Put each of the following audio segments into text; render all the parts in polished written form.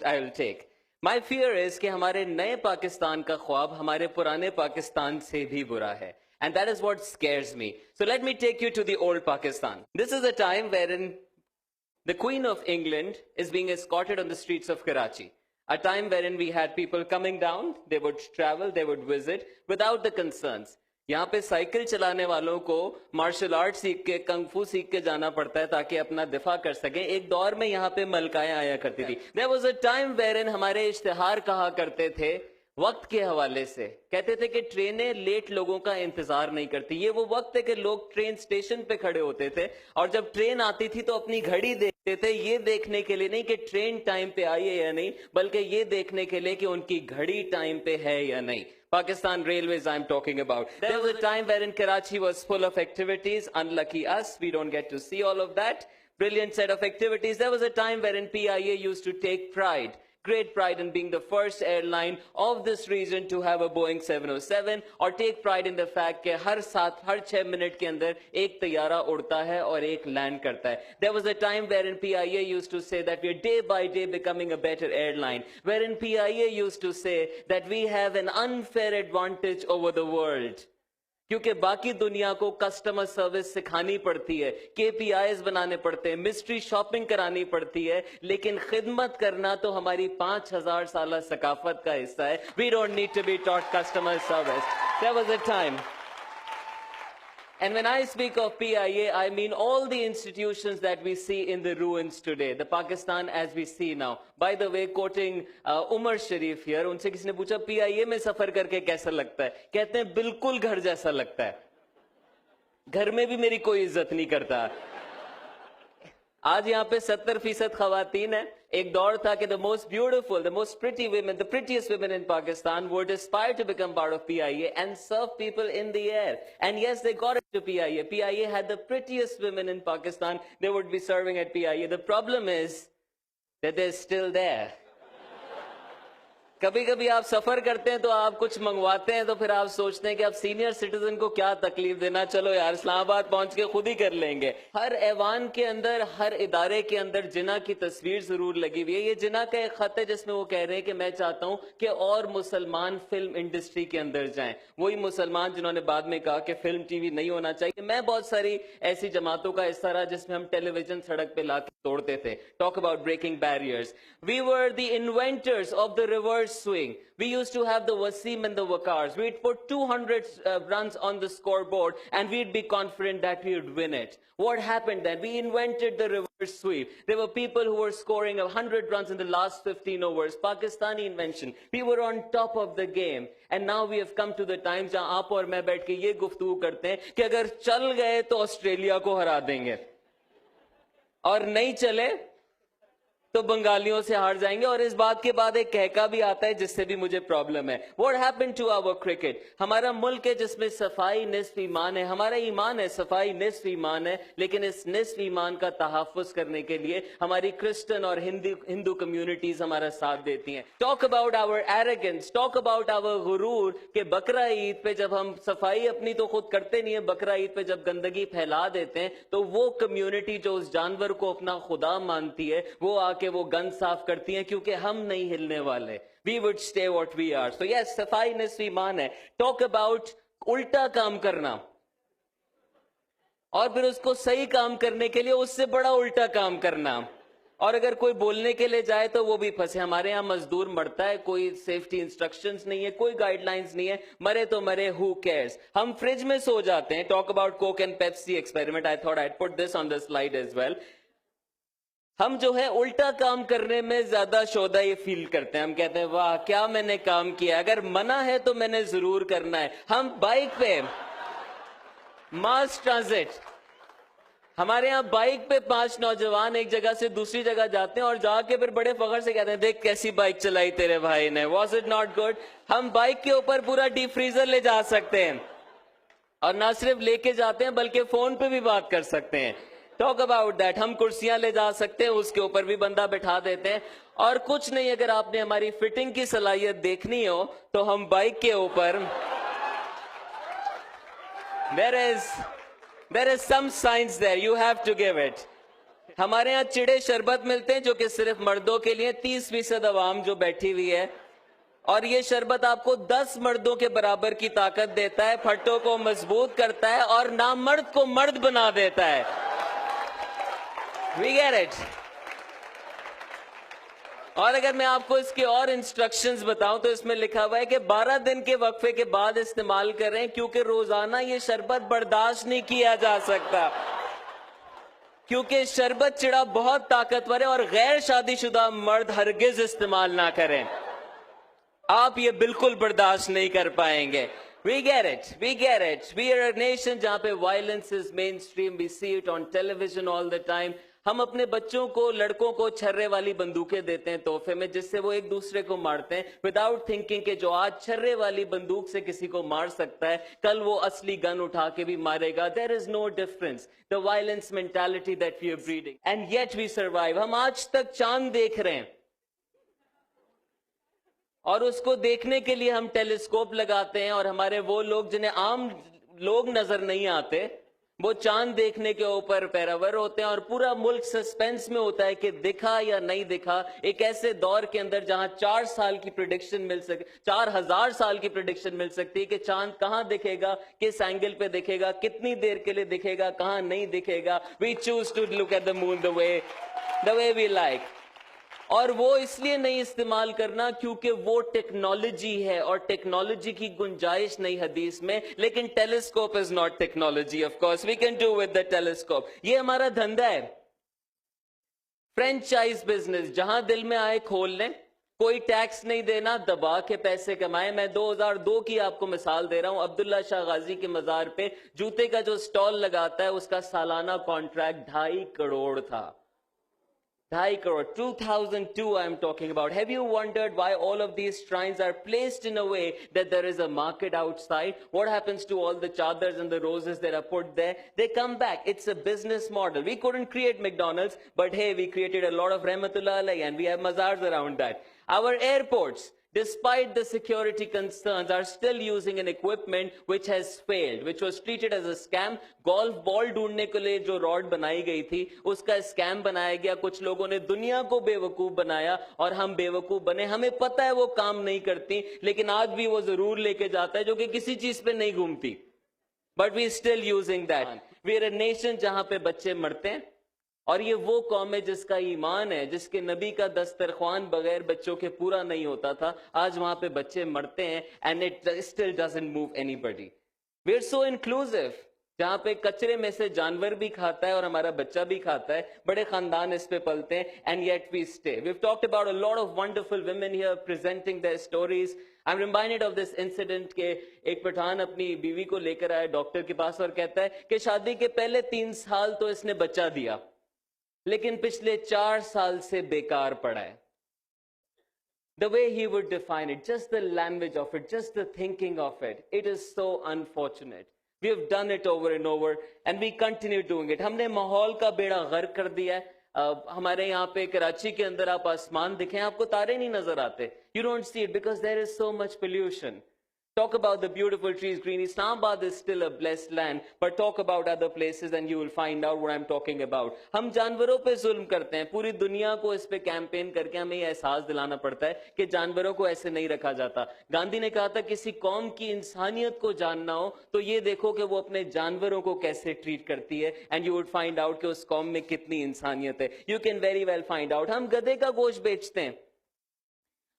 route I will take. My fear is कि हमारे नए पाकिस्तान का ख्वाब हमारे पुराने पाकिस्तान से भी बुरा है. And that is what scares me. So let me take you to the old Pakistan. This is a time wherein the Queen of England is being escorted on the streets of Karachi. A time wherein we had people coming down, they would travel, they would visit without the concerns. यहाँ पे cycle चलाने वालों को martial art सीख के kung fu सीख के जाना पड़ता है ताकि अपना दिफा कर सकें. एक दौर में यहाँ पे मलकाएं आया करती थी. There was a time wherein हमारे इश्तिहार कहा करते थे वक्त के हवाले से, कहते थे कि ट्रेनें लेट लोगों का इंतजार नहीं करती. ये वो वक्त है कि लोग ट्रेन स्टेशन पे खड़े होते थे और जब ट्रेन आती थी तो अपनी घड़ी देखते थे, ये देखने के लिए नहीं कि ट्रेन टाइम पे आई है या नहीं, बल्कि ये देखने के लिए कि उनकी घड़ी टाइम पे है या नहीं. Pakistan Railways I'm talking about. There was a time wherein Karachi was full of activities. Unlucky us, we don't get to see all of that. Brilliant set of activities. There was a time wherein PIA used to take pride, great pride in being the first airline of this region to have a Boeing 707 और take pride in the fact कि हर 6 minute के अंदर एक तैयारा उड़ता है और एक land करता है. There was a time wherein PIA used to say that we are day by day becoming a better airline, wherein PIA used to say that we have an unfair advantage over the world. क्योंकि बाकी दुनिया को customer service सिखानी पड़ती है, KPIs बनाने पड़ते हैं, मिस्ट्री शॉपिंग करानी पड़ती है, लेकिन खिदमत करना तो हमारी 5000 साल सकाफत का हिस्सा है. We don't need to be taught customer service. There was a time. And when I speak of PIA, I mean all the institutions that we see in the ruins today, the Pakistan as we see now. By the way, quoting Umar Sharif here, उनसे किसी ने पूछा PIA में सफर करके कैसा लगता है, कहते हैं बिल्कुल घर जैसा लगता है, घर में भी मेरी कोई इज्जत नहीं करता. आज यहाँ पे 70% खवातीन है. एक दौर था कि the most beautiful, the most pretty women, the prettiest women in Pakistan would aspire to become part of PIA and serve people in the air. And yes, they got into PIA. PIA had the prettiest women in Pakistan. They would be serving at PIA. The problem is that they're still there. कभी कभी आप सफर करते हैं तो आप कुछ मंगवाते हैं तो फिर आप सोचते हैं कि आप सीनियर सिटीजन को क्या तकलीफ देना, चलो यार इस्लामाबाद पहुंच के खुद ही कर लेंगे. हर ऐवान के अंदर, हर इदारे के अंदर जिना की तस्वीर जरूर लगी हुई है. ये जिना का एक खत है जिसमें वो कह रहे हैं कि मैं चाहता हूं कि और मुसलमान फिल्म इंडस्ट्री के अंदर जाएं. वही मुसलमान जिन्होंने बाद में कहा कि फिल्म टीवी नहीं होना चाहिए. मैं बहुत सारी ऐसी जमातों का हिस्सा रहा जिसमें हम टेलीविजन सड़क पे लाके तोड़ते थे. Talk about breaking barriers. We were the inventors of the reverse swing. We used to have the Wasim and the Wakars. We'd put 200 runs on the scoreboard and we'd be confident that we would win it. What happened then? We invented the reverse sweep. There were people who were scoring 100 runs in the last 15 overs. Pakistani invention. We were on top of the game. And now we have come to the time जहां आप और मैं बैठ के ये गुफ्तगू करते हैं कि अगर चल गए तो ऑस्ट्रेलिया को हरा देंगे और नहीं चले तो बंगालियों से हार जाएंगे. और इस बात के बाद एक कहका भी आता है जिससे भी मुझे प्रॉब्लम है. What happened to our cricket? हमारा मुल्क है जिसमें सफाई निस्फ ईमान है. हमारा ईमान है, सफाई निस्फ ईमान है, लेकिन इस निस्फ ईमान का तहफ़्फ़ुज़ करने के लिए हमारी क्रिश्चियन और हिंदू कम्युनिटीज हमारा साथ देती हैं. Talk about our arrogance, talk about our गुरूर कि बकरा ईद पे जब हम सफाई अपनी तो खुद करते नहीं है, बकरा ईद पे जब गंदगी फैला देते हैं तो वो कम्युनिटी जो उस जानवर को अपना खुदा मानती है वो कि वो गंद साफ करती हैं क्योंकि हम नहीं हिलने वाले. We would stay what we are. So yes, सफाई निस्फ ईमान है. Talk about उल्टा काम करना और फिर उसको सही काम करने के लिए उससे बड़ा उल्टा काम करना. और अगर कोई बोलने के लिए जाए तो वो भी फंसे. हमारे यहाँ मजदूर मरता है, कोई सेफ्टी इंस्ट्रक्शंस नहीं है, कोई गाइडलाइंस नहीं है, मरे तो मरे, हु केयर्स. हम फ्रिज में सो जाते हैं. Talk about Coke and Pepsi experiment. I thought I put this on the slide as well. हम जो है उल्टा काम करने में ज्यादा शोधा ये फील करते हैं. हम कहते हैं वाह क्या मैंने काम किया, अगर मना है तो मैंने जरूर करना है. हम बाइक पे मास ट्रांजिट, हमारे यहाँ बाइक पे 5 नौजवान एक जगह से दूसरी जगह जाते हैं और जाके फिर बड़े फखर से कहते हैं देख कैसी बाइक चलाई तेरे भाई ने, वॉज इट नॉट गुड. हम बाइक के ऊपर पूरा डीप फ्रीजर ले जा सकते हैं और ना सिर्फ लेके जाते हैं बल्कि फोन पे भी बात कर सकते हैं. Talk about that. हम कुर्सियां ले जा सकते हैं, उसके ऊपर भी बंदा बैठा देते हैं. और कुछ नहीं, अगर आपने हमारी फिटिंग की सलाहियत देखनी हो तो हम बाइक के ऊपर there is some science there, you have to give it. हमारे यहाँ चिड़े शरबत मिलते हैं जो कि सिर्फ मर्दों के लिए, 30% अवाम जो बैठी हुई है, और ये शरबत आपको 10 मर्दों के बराबर की ताकत देता है, फट्टों को मजबूत करता है और नामर्द को मर्द बना देता है। We get it. और अगर मैं आपको इसके और इंस्ट्रक्शंस बताऊं तो इसमें लिखा हुआ है कि 12 दिन के वक्फे के बाद इस्तेमाल करें, क्योंकि रोजाना ये शरबत बर्दाश्त नहीं किया जा सकता, क्योंकि शरबत चिड़ा बहुत ताकतवर है और गैर शादीशुदा मर्द हरगिज इस्तेमाल ना करें, आप ये बिल्कुल बर्दाश्त नहीं कर पाएंगे। We get it. We get it. We are a nation जहां पे violence is mainstream. We see it on television all the time. हम अपने बच्चों को, लड़कों को छर्रे वाली बंदूकें देते हैं तोहफे में, जिससे वो एक दूसरे को मारते हैं विदाउट थिंकिंग कि जो आज छर्रे वाली बंदूक से किसी को मार सकता है, कल वो असली गन उठा के भी मारेगा। There is no difference. The violence mentality that we are breeding. And yet we survive. हम आज तक चांद देख रहे हैं और उसको देखने के लिए हम टेलीस्कोप लगाते हैं, और हमारे वो लोग जिन्हें आम लोग नजर नहीं आते, वो चांद देखने के ऊपर पैरावर होते हैं और पूरा मुल्क सस्पेंस में होता है कि दिखा या नहीं दिखा। एक ऐसे दौर के अंदर जहां 4 साल की प्रेडिक्शन मिल सके, 4000 साल की प्रेडिक्शन मिल सकती है कि चांद कहां दिखेगा, किस एंगल पे दिखेगा, कितनी देर के लिए दिखेगा, कहां नहीं दिखेगा। We choose to look at the moon the way we like. और वो इसलिए नहीं इस्तेमाल करना क्योंकि वो टेक्नोलॉजी है और टेक्नोलॉजी की गुंजाइश नहीं हदीस में, लेकिन telescope is not technology. Of course we can do with the telescope. ये हमारा धंधा है, फ्रेंचाइज बिजनेस, जहां दिल में आए खोल लें, कोई टैक्स नहीं देना, दबा के पैसे कमाए। मैं 2002 की आपको मिसाल दे रहा हूं। अब्दुल्ला शाह गाजी के मजार पे जूते का जो स्टॉल लगाता है उसका सालाना कॉन्ट्रैक्ट 2.5 करोड़ था। 2.5 crore, 2002 I am talking about. Have you wondered why all of these shrines are placed in a way that there is a market outside? What happens to all the chadars and the roses that are put there? They come back. It's a business model. We couldn't create McDonald's, but hey, we created a lot of Rahmatullah Alayhi and we have mazars around that. Our airports, despite the security concerns, are still using an equipment which has failed, which was treated as a scam. golf ball ढूंढने के लिए जो rod बनाई गई थी उसका scam बनाया गया। कुछ लोगों ने दुनिया को बेवकूफ बनाया और हम बेवकूफ बने। हमें पता है वो काम नहीं करती, लेकिन आज भी वो जरूर लेके जाता है, जो कि किसी चीज पे नहीं घूमती, but we still using that. We are a nation जहां पे बच्चे मरते हैं, और ये वो कौम है जिसका ईमान है, जिसके नबी का दस्तरख्वान बगैर बच्चों के पूरा नहीं होता था। आज वहां पे बच्चे मरते हैं and it still doesn't move anybody. We are so inclusive, जहां पे कचरे में से जानवर भी खाता है और हमारा बच्चा भी खाता है, बड़े खानदान इस पे पलते हैं, and yet we stay. We have talked about a lot of wonderful women here presenting their stories. I am reminded of this incident के एक पठान अपनी बीवी को लेकर आया डॉक्टर के पास और कहता है कि शादी के पहले 3 साल तो इसने बच्चा दिया, लेकिन पिछले 4 साल से बेकार पड़ा है। The way he would define it, just the language of it, just the thinking of it, it is so unfortunate. We have done it over and over and we continue doing it. हमने माहौल का बेड़ा गर्क कर दिया है। हमारे यहाँ पे कराची के अंदर आप आसमान दिखें, आपको तारे नहीं नजर आते। You don't see it because there is so much pollution. Talk about the beautiful trees, green. Islamabad is still a blessed land, but talk about other places and you will find out what I'm talking about. हम जानवरों पे जुल्म करते हैं, पूरी दुनिया को इस पे कैंपेन करके हमें ये एहसास दिलाना पड़ता है कि जानवरों को ऐसे नहीं रखा जाता। गांधी ने कहा था किसी कौम की इंसानियत को जानना हो तो ये देखो कि वो अपने जानवरों को कैसे ट्रीट करती है, and you would find out कि उस कौम में कितनी इंसानियत है। You can very well find out. हम गधे का गोश्त बेचते हैं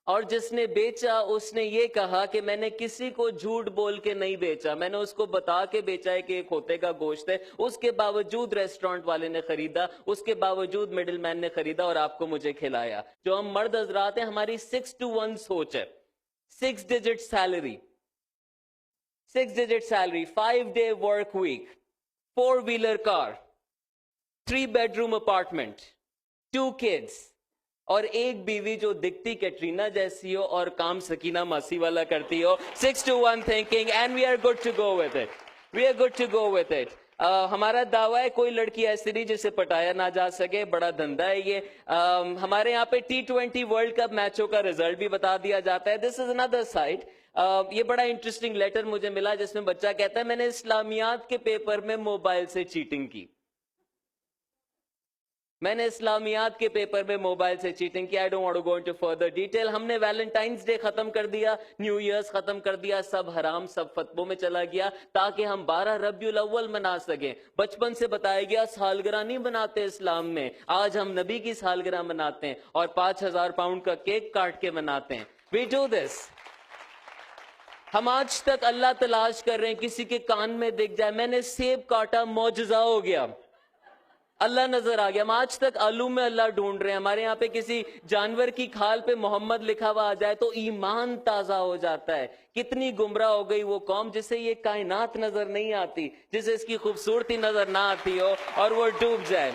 और जिसने बेचा उसने ये कहा कि मैंने किसी को झूठ बोल के नहीं बेचा, मैंने उसको बता के बेचा है कि एक खोते का गोश्त है। उसके बावजूद रेस्टोरेंट वाले ने खरीदा, उसके बावजूद मिडिल मैन ने खरीदा और आपको मुझे खिलाया। जो हम मर्द हजरात हैं, हमारी 6 to 1 सोच है। 6 digit salary, 6 digit salary, 5-day work week, 4-wheeler car, 3 bedroom apartment, 2 kids और एक बीवी जो दिखती कैटरीना जैसी हो और काम सकीना मासी वाला करती हो। 6 to 1 thinking and we are good to go with it. We are good to go with it. हमारा दावा है कोई लड़की ऐसी नहीं जिसे पटाया ना जा सके, बड़ा धंधा है ये। हमारे यहाँ पे T20 वर्ल्ड कप मैचों का रिजल्ट भी बता दिया जाता है। This is another side. ये बड़ा इंटरेस्टिंग लेटर मुझे मिला जिसमें बच्चा कहता है मैंने इस्लामियात के पेपर में मोबाइल से चीटिंग की। मैंने इस्लामियात के पेपर में मोबाइल से चीटिंग किया। I don't want to go into further detail. हमने वैलेंटाइंस डे खत्म कर दिया, न्यू ईयर्स खत्म कर दिया, सब हराम सब फतवों में चला गया ताकि हम 12 रबियुल अव्वल मना सकें। बचपन से बताया गया सालगिरह नहीं बनाते इस्लाम में, आज हम नबी की सालगिरह मनाते हैं और 5000 पाउंड का केक काट के मनाते हैं। We do this. हम आज तक अल्लाह तलाश कर रहे हैं, किसी के कान में दिख जाए मैंने सेब काटा मौजज़ा हो गया, अल्लाह नजर आ गया। हम आज तक आलू में अल्लाह ढूंढ रहे हैं। हमारे यहाँ पे किसी जानवर की खाल पे मोहम्मद लिखा हुआ आ जाए तो ईमान ताजा हो जाता है। कितनी गुमराह हो गई वो कौम जिसे ये कायनात नजर नहीं आती, जिसे इसकी खूबसूरती नजर ना आती हो और वो डूब जाए।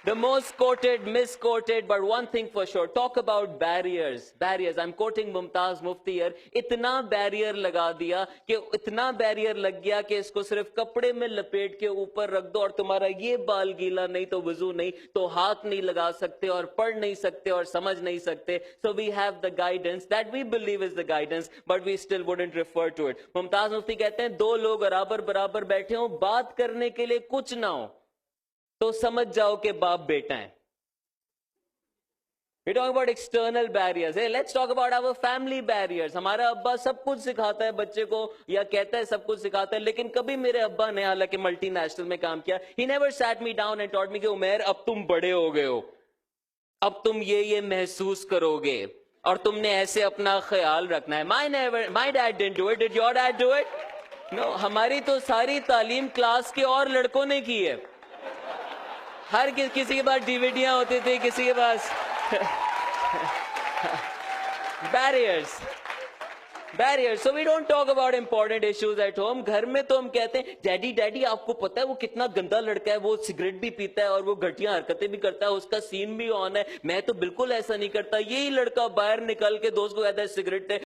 The most quoted, misquoted, but one thing for sure, talk about barriers. Barriers. I'm quoting Mumtaz Mufti here. इतना बैरियर लगा दिया कि इतना बैरियर लग गया कि इसको सिर्फ कपड़े में लपेट के ऊपर रख दो और तुम्हारा ये बाल गीला नहीं तो वजू नहीं तो हाथ नहीं लगा सकते और पढ़ नहीं सकते और समझ नहीं सकते. So we have the guidance that we believe is the guidance, but we still wouldn't refer to it. Mumtaz मुफ्ती कहते हैं दो लोग बराबर बराबर बैठे हो, बात करने के लिए कुछ ना हो तो समझ जाओ कि बाप बेटा है. We talk about external barriers. Hey, let's talk about our family barriers. हमारा अब्बा सब कुछ सिखाता है बच्चे को या कहता है सब कुछ सिखाता है, लेकिन कभी मेरे अब्बा ने हालांकि मल्टीनेशनल में काम किया, he never sat me down and taught me कि उमैर अब तुम बड़े हो गए हो, अब तुम ये महसूस करोगे और तुमने ऐसे अपना ख्याल रखना है. My dad didn't do it. Did your dad do it? No. हमारी तो सारी तालीम क्लास के और लड़कों ने की है. हर किसी के पास डीवीडियां होती थी, किसी के पास barriers. So we don't talk about important issues at home. घर में तो हम कहते हैं डैडी डैडी आपको पता है वो कितना गंदा लड़का है, वो सिगरेट भी पीता है और वो घटिया हरकतें भी करता है, उसका सीन भी ऑन है. मैं तो बिल्कुल ऐसा नहीं करता. यही लड़का बाहर निकल के दोस्त को कहता है सिगरेट